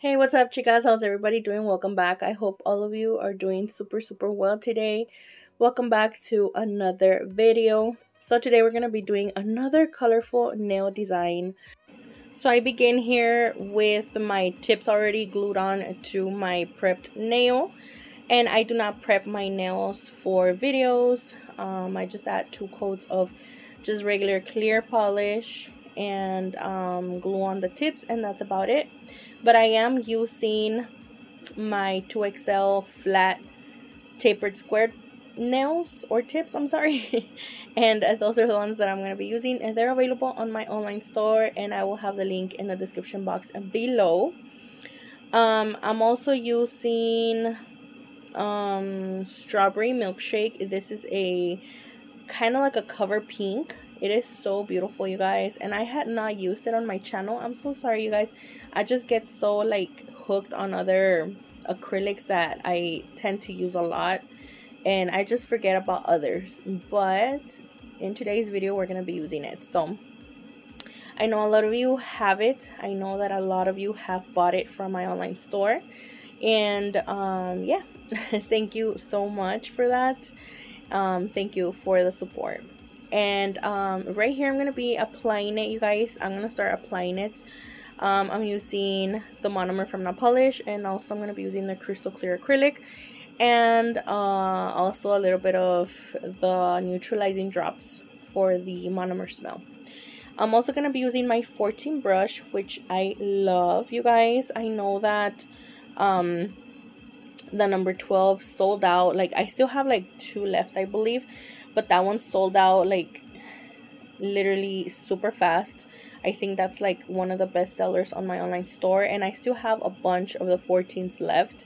Hey, what's up, chicas? How's everybody doing? Welcome back. I hope all of you are doing super well today. Welcome back to another video. So today we're going to be doing another colorful nail design. So I begin here with my tips already glued on to my prepped nail. And I do not prep my nails for videos. I just add 2 coats of just regular clear polish and glue on the tips, and that's about it. But I am using my 2XL flat tapered square nails or tips, I'm sorry. And those are the ones that I'm going to be using, and they're available on my online store, and I will have the link in the description box below. I'm also using strawberry milkshake. This is a kind of like a cover pink. It is so beautiful, you guys, and I had not used it on my channel. I'm so sorry, you guys. I just get so like hooked on other acrylics that I tend to use a lot, and I just forget about others. But in today's video we're gonna be using it. So I know a lot of you have it. I know that a lot of you have bought it from my online store, and yeah. Thank you so much for that. Thank you for the support. And right here I'm gonna be applying it, you guys. I'm gonna start applying it. I'm using the monomer from Nail Polish, and also I'm gonna be using the crystal clear acrylic, and also a little bit of the neutralizing drops for the monomer smell. I'm also gonna be using my 14 brush, which I love, you guys. I know that the number 12 sold out. Like, I still have like 2 left, I believe, but that one sold out like literally super fast. I think that's like one of the best sellers on my online store, and I still have a bunch of the 14s left.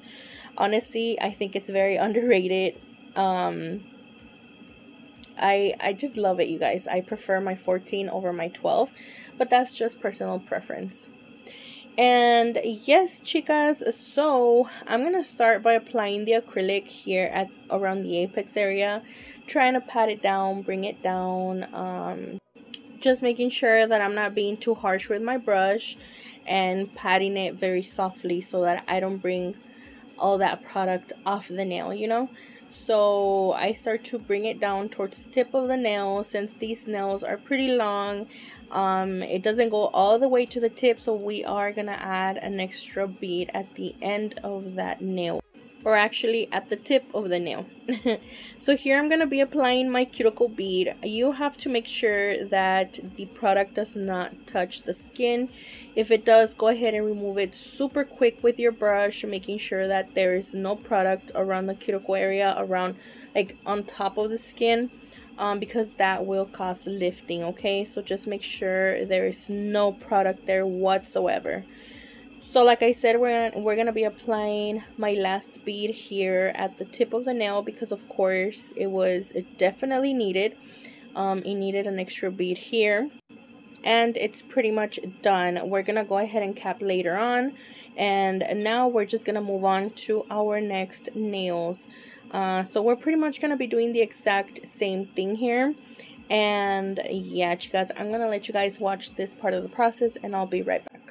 Honestly, I think it's very underrated. I just love it, you guys. I prefer my 14 over my 12, but that's just personal preference. And yes, chicas, so I'm gonna start by applying the acrylic here at around the apex area, trying to pat it down, bring it down, just making sure that I'm not being too harsh with my brush, and patting it very softly so that I don't bring all that product off the nail, you know. So I start to bring it down towards the tip of the nail. Since these nails are pretty long, it doesn't go all the way to the tip, so we are gonna add an extra bead at the end of that nail, or actually at the tip of the nail. So here I'm gonna be applying my cuticle bead. You have to make sure that the product does not touch the skin. If it does, go ahead and remove it super quick with your brush, making sure that there is no product around the cuticle area, around like on top of the skin, because that will cause lifting. Okay, so just make sure there is no product there whatsoever. So like I said, we're gonna be applying my last bead here at the tip of the nail, because of course it definitely needed. It needed an extra bead here, and it's pretty much done. We're gonna go ahead and cap later on, and now we're just gonna move on to our next nails. So we're pretty much gonna be doing the exact same thing here. And yeah, guys, I'm gonna let you guys watch this part of the process, and I'll be right back.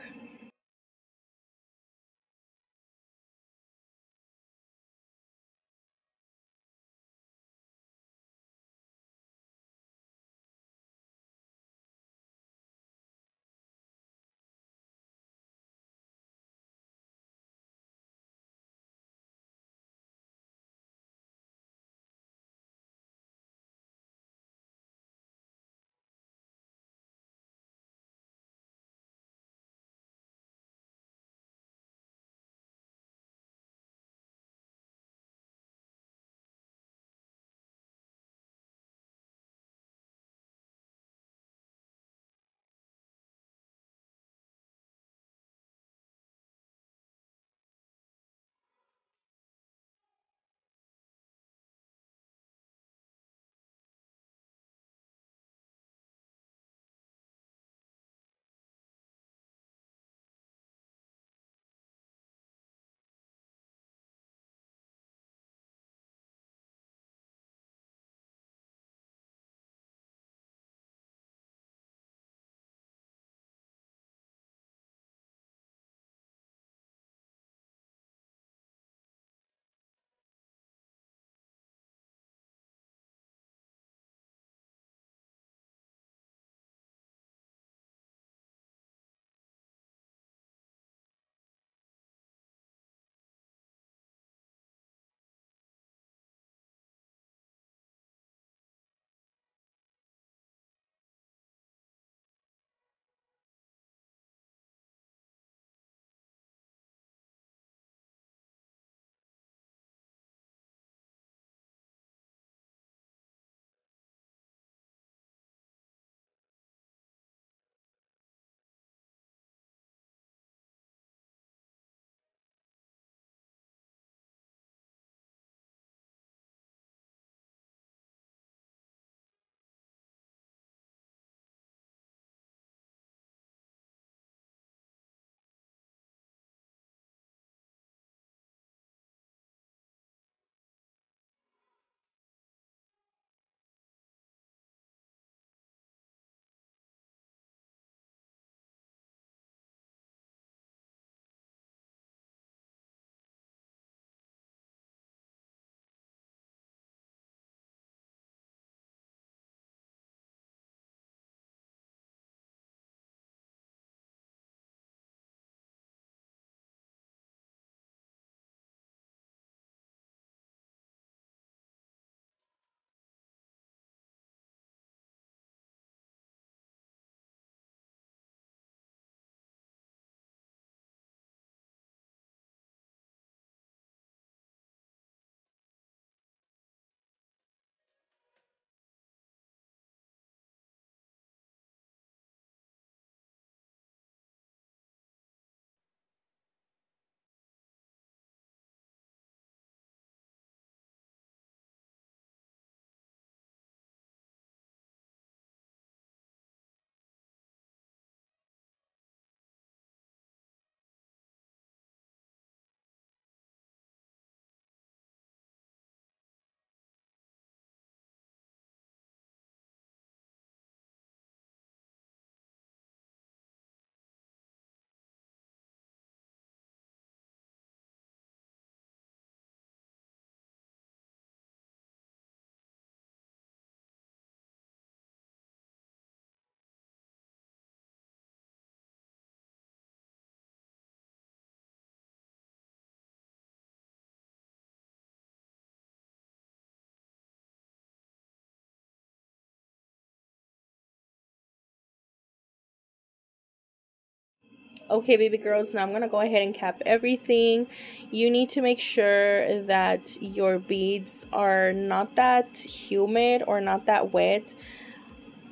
Okay, baby girls, now I'm gonna go ahead and cap everything. You need to make sure that your beads are not that humid or not that wet,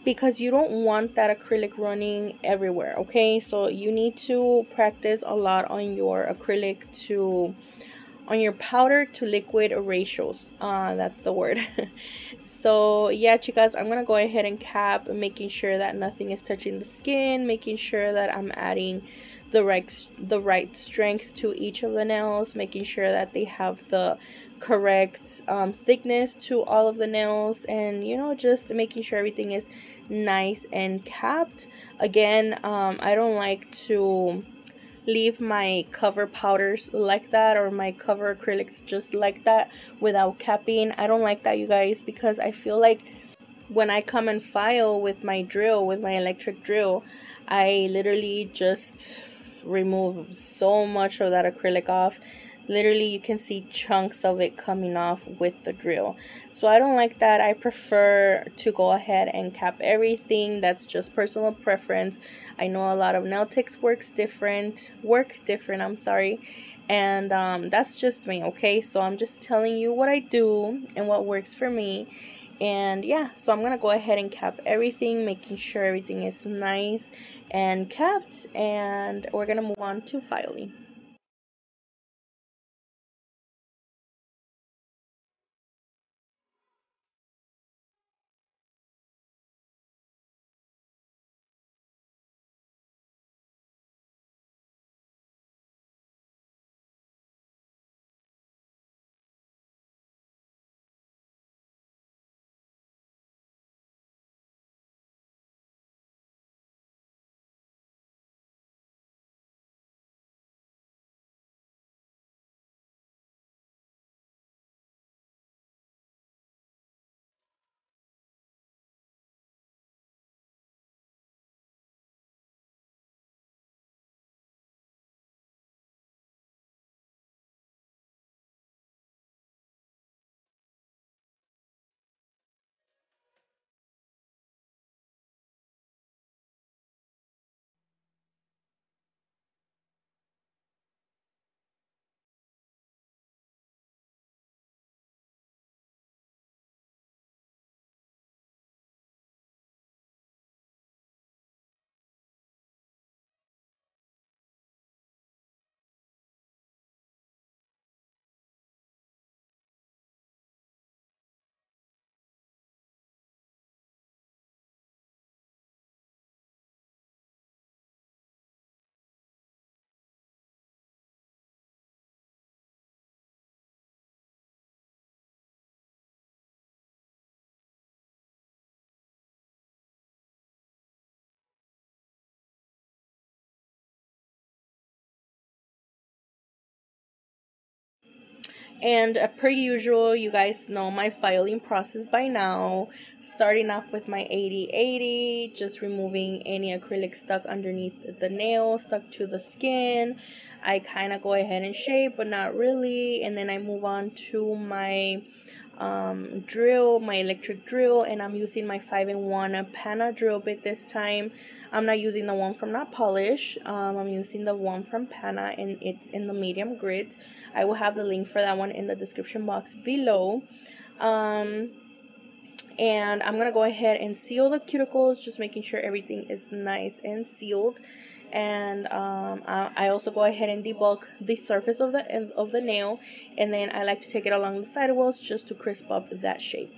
because you don't want that acrylic running everywhere. Okay, so you need to practice a lot on your acrylic to on your powder to liquid ratios. That's the word. So yeah, chicas, I'm gonna go ahead and cap, making sure that nothing is touching the skin, making sure that I'm adding the right strength to each of the nails, making sure that they have the correct thickness to all of the nails, and just making sure everything is nice and capped. Again, I don't like to leave my cover powders like that, or my cover acrylics just like that without capping. I don't like that, you guys, because I feel like when I come and file with my drill, with my electric drill, I literally just remove so much of that acrylic off. Literally, you can see chunks of it coming off with the drill. So I don't like that. I prefer to go ahead and cap everything. That's just personal preference. I know a lot of nail techs work different, I'm sorry. And that's just me, okay? So I'm just telling you what I do and what works for me. And yeah, so I'm gonna go ahead and cap everything, making sure everything is nice and capped, and we're gonna move on to filing. And per usual, you guys know my filing process by now. Starting off with my 80/80, just removing any acrylic stuck underneath the nail, stuck to the skin. I kind of go ahead and shape, but not really. And then I move on to my drill, my electric drill, and I'm using my 5-in-1 pana drill bit this time. I'm not using the one from Not Polish. I'm using the one from Pana, and it's in the medium grit. I will have the link for that one in the description box below. Um, and I'm gonna go ahead and seal the cuticles, just making sure everything is nice and sealed. And I also go ahead and debulk the surface of the nail, and then I like to take it along the sidewalls just to crisp up that shape.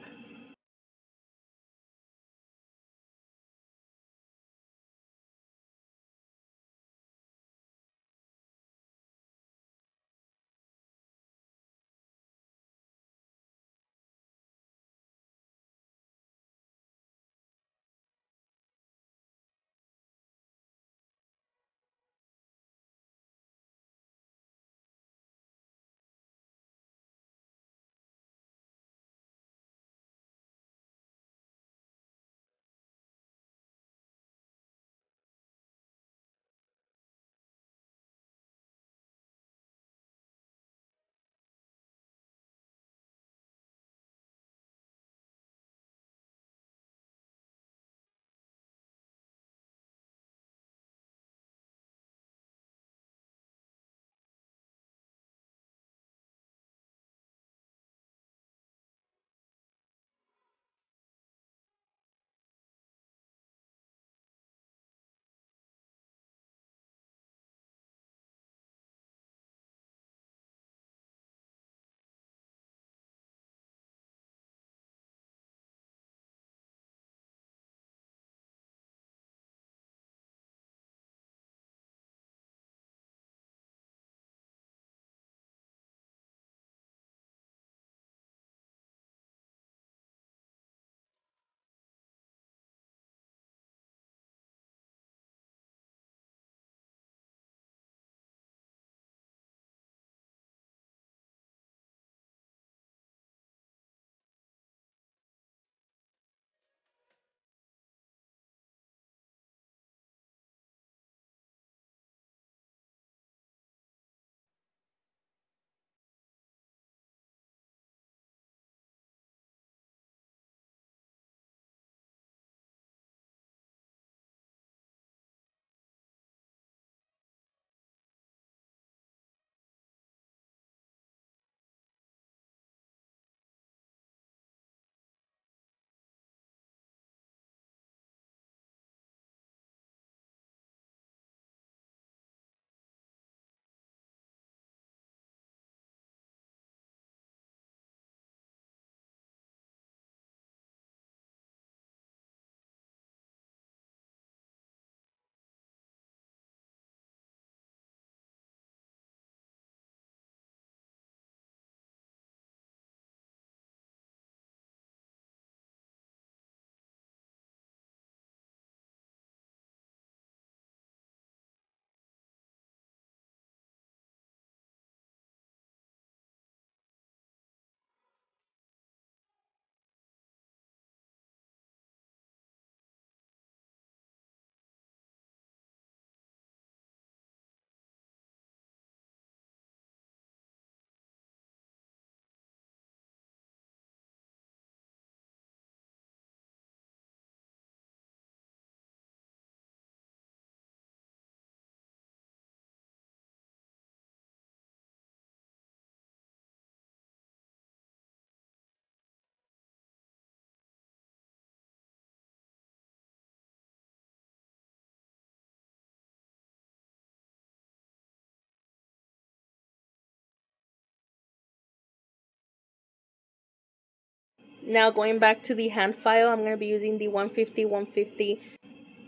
Now going back to the hand file, I'm going to be using the 150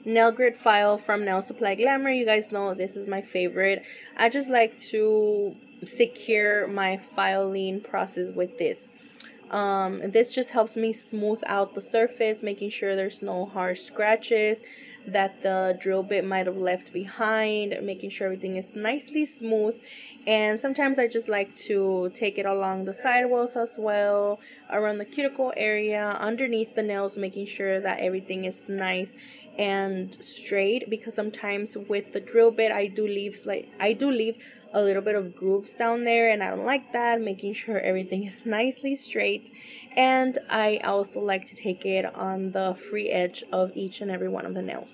nail grit file from Nail Supply Glamour. You guys know this is my favorite. I just like to secure my filing process with this. This just helps me smooth out the surface, making sure there's no harsh scratches that the drill bit might have left behind, making sure everything is nicely smooth. And sometimes I just like to take it along the sidewalls as well, around the cuticle area, underneath the nails, making sure that everything is nice and straight, because sometimes with the drill bit I do leave a little bit of grooves down there, and I don't like that. Making sure everything is nicely straight. And I also like to take it on the free edge of each and every one of the nails.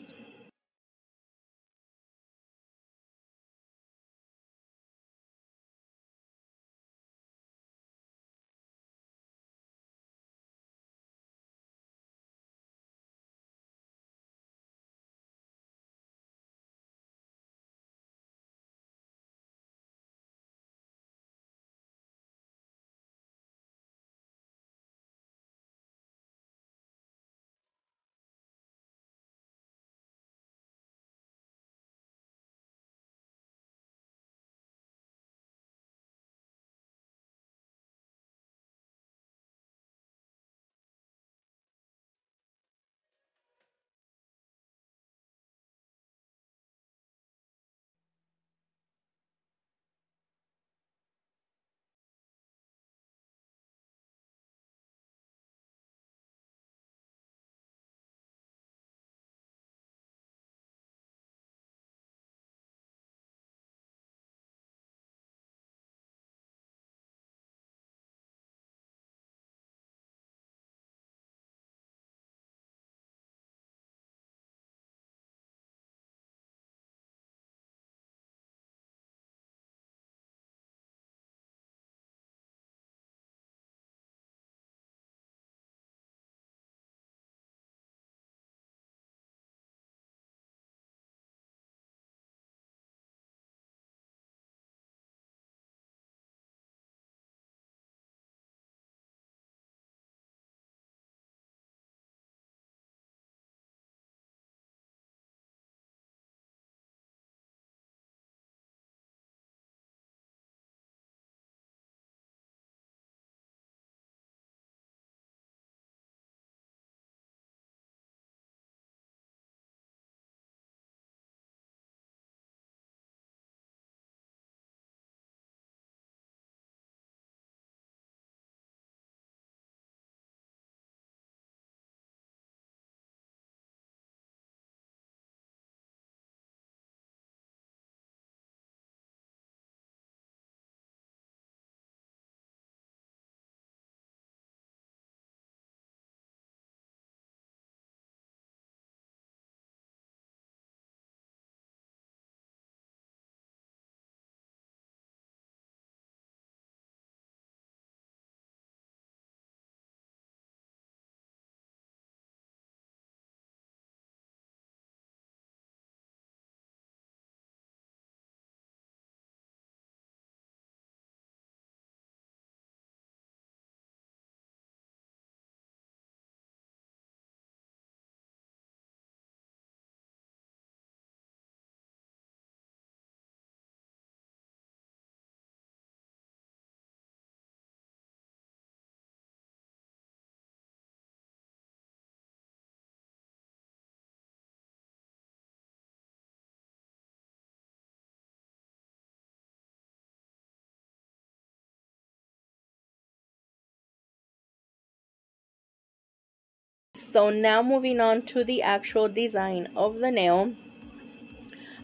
So now moving on to the actual design of the nail.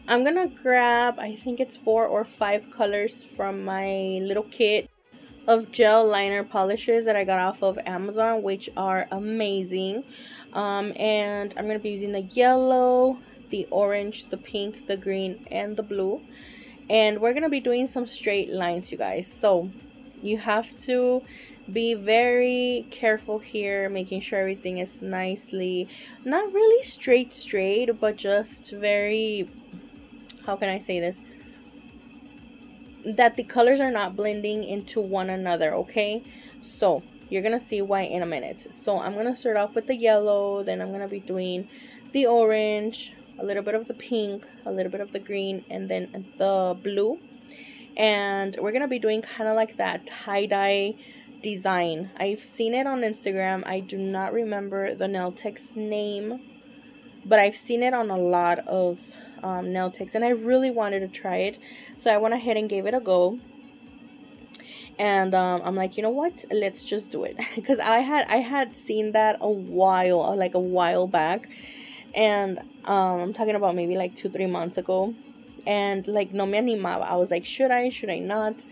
I'm gonna grab, I think it's 4 or 5 colors from my little kit of gel liner polishes that I got off of Amazon, which are amazing. And I'm gonna be using the yellow, the orange, the pink, the green, and the blue. And we're gonna be doing some straight lines, you guys. So you have to be very careful here, making sure everything is nicely, not really straight, but just very, how can I say this, that the colors are not blending into one another. Okay, so You're gonna see why in a minute. So I'm gonna start off with the yellow, then I'm gonna be doing the orange, a little bit of the pink, a little bit of the green, and then the blue. And we're gonna be doing kind of like that tie-dye design. I've seen it on Instagram. I do not remember the nail tech's name, but I've seen it on a lot of nail techs, and I really wanted to try it, so I went ahead and gave it a go. And I'm like, you know what, let's just do it. Because I had seen that a while, like a while back, and I'm talking about maybe like 2-3 months ago, and like no me animaba. I was like, should I not,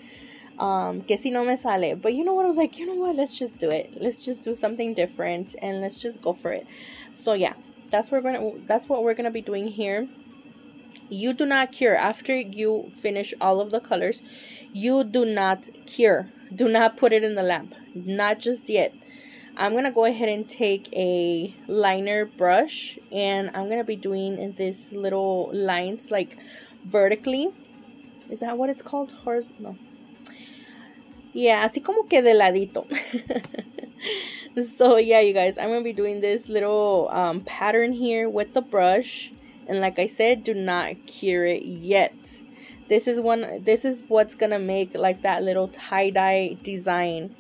que si no me sale. But you know what, I was like, you know what, let's just do it. Let's just do something different and let's just go for it. So yeah, that's what we're gonna be doing here. You do not cure after you finish all of the colors. You do not cure. Do not put it in the lamp, not just yet. I'm gonna go ahead and take a liner brush, and I'm gonna be doing this little lines like vertically. Is that what it's called? No. Yeah, así como que de ladito. So yeah, you guys, I'm gonna be doing this little pattern here with the brush, and like I said, do not cure it yet. This is what's gonna make like that little tie-dye design.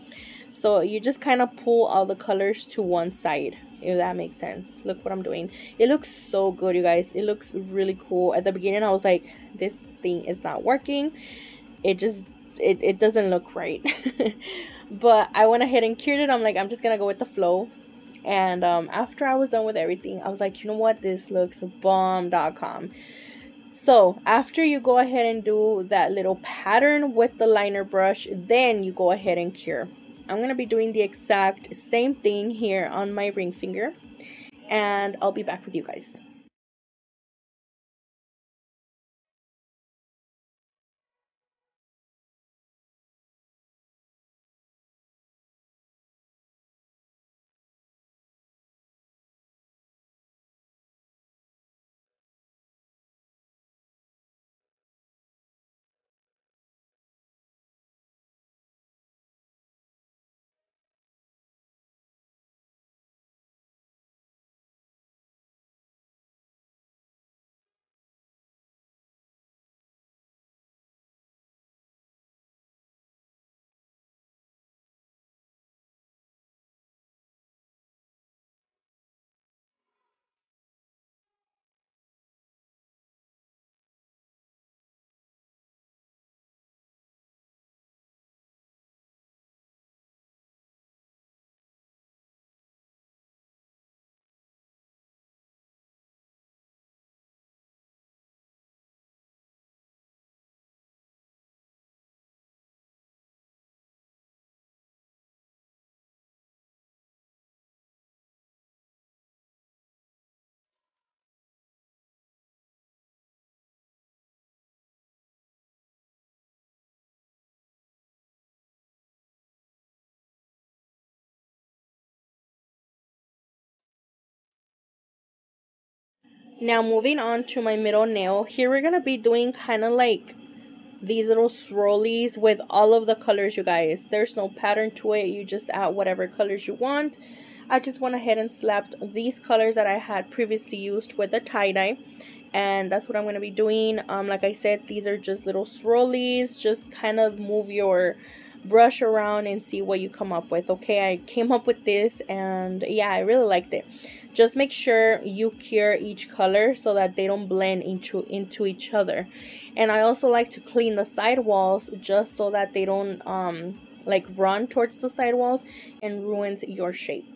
So you just kind of pull all the colors to one side, if that makes sense. Look what I'm doing. It looks so good, you guys. It looks really cool. At the beginning I was like, this thing is not working. It doesn't look right. But I went ahead and cured it. I'm like, I'm just gonna go with the flow. And after I was done with everything, I was like, you know what, this looks bomb.com. So after you go ahead and do that little pattern with the liner brush, then you go ahead and cure. I'm gonna be doing the exact same thing here on my ring finger, and I'll be back with you guys. Now moving on to my middle nail. Here we're gonna be doing kind of like these little swirlies with all of the colors, you guys. There's no pattern to it. You just add whatever colors you want. I just went ahead and slapped these colors that I had previously used with the tie-dye, and that's what I'm going to be doing. Like I said, these are just little swirlies. Just kind of move your brush around and see what you come up with. Okay, I came up with this, and yeah, I really liked it. Just make sure you cure each color so that they don't blend into each other. And I also like to clean the side walls just so that they don't like run towards the side walls and ruin your shape.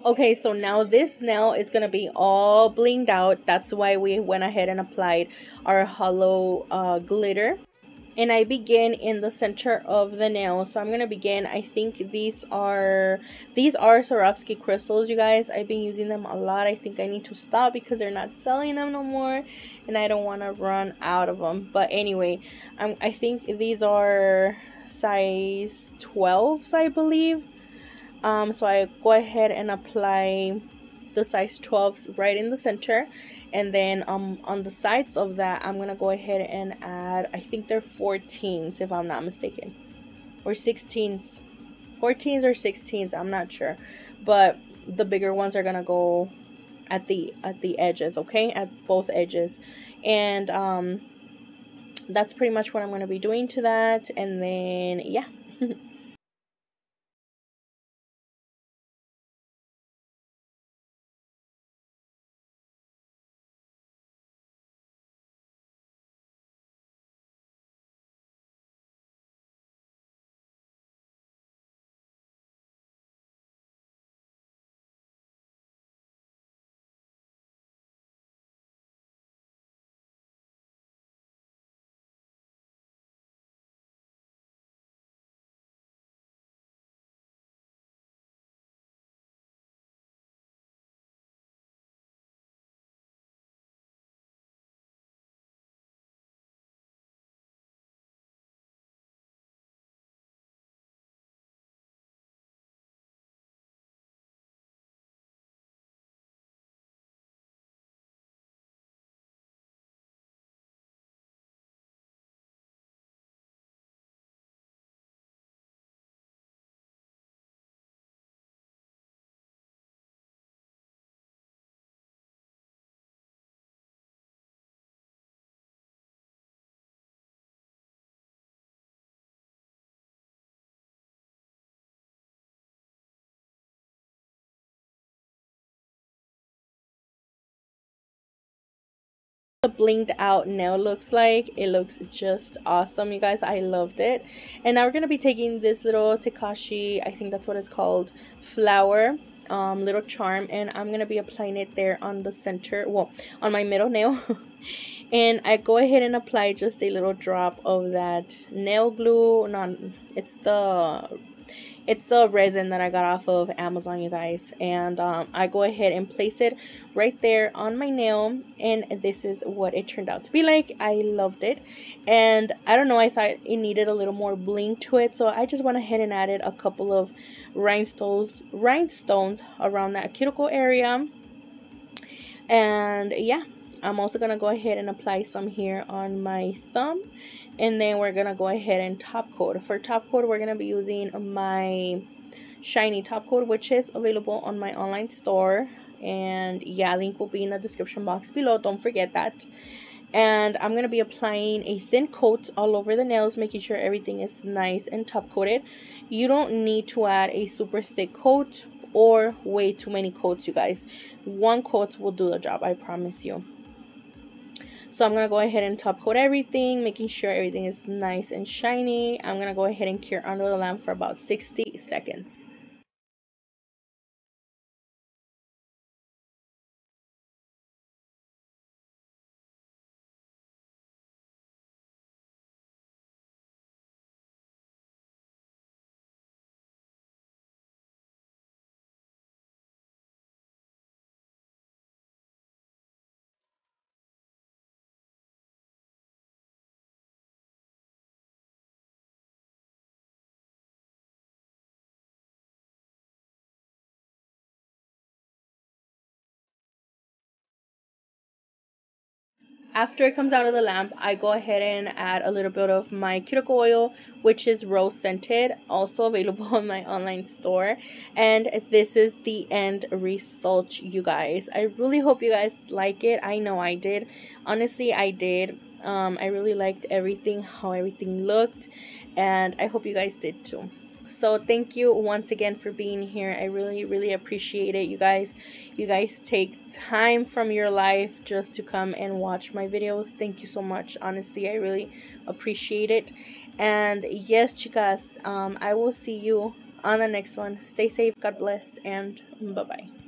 Okay, so now this nail is gonna be all blinged out. That's why we went ahead and applied our hollow glitter. And I begin in the center of the nail. So I'm gonna begin. I think these are Swarovski crystals, you guys. I've been using them a lot. I think I need to stop because they're not selling them no more, and I don't want to run out of them. But anyway, I think these are size 12s, I believe. So I go ahead and apply the size 12s right in the center, and then on the sides of that I'm gonna go ahead and add, I think they're 14s if I'm not mistaken, or 16s, 14s or 16s, I'm not sure, but the bigger ones are gonna go at the edges, okay, at both edges. And that's pretty much what I'm gonna be doing to that. And then yeah. The blinged out nail looks like. It looks just awesome, you guys. I loved it. And now we're gonna be taking this little Takashi, I think that's what it's called, flower little charm, and I'm gonna be applying it there on the center, well, on my middle nail. And I go ahead and apply just a little drop of that nail glue. No, it's the resin that I got off of Amazon, you guys. And I go ahead and place it right there on my nail, and this is what it turned out to be like. I loved it, and I don't know, I thought it needed a little more bling to it, so I just went ahead and added a couple of rhinestones around that cuticle area. And yeah, I'm also gonna go ahead and apply some here on my thumb, and then we're gonna go ahead and top coat. For top coat, we're gonna be using my shiny top coat, which is available on my online store. And yeah, link will be in the description box below, don't forget that. And I'm gonna be applying a thin coat all over the nails, making sure everything is nice and top coated. You don't need to add a super thick coat or way too many coats, you guys. One coat will do the job, I promise you. So I'm gonna go ahead and top coat everything, making sure everything is nice and shiny. I'm gonna go ahead and cure under the lamp for about 60 seconds. After it comes out of the lamp, I go ahead and add a little bit of my cuticle oil, which is rose scented, also available on my online store. And this is the end result, you guys. I really hope you guys like it. I know I did. Honestly, I did. I really liked everything, how everything looked, and I hope you guys did too. So thank you once again for being here. I really appreciate it, you guys. You guys take time from your life just to come and watch my videos. Thank you so much. Honestly, I really appreciate it. And yes, chicas, I will see you on the next one. Stay safe, God bless, and bye-bye.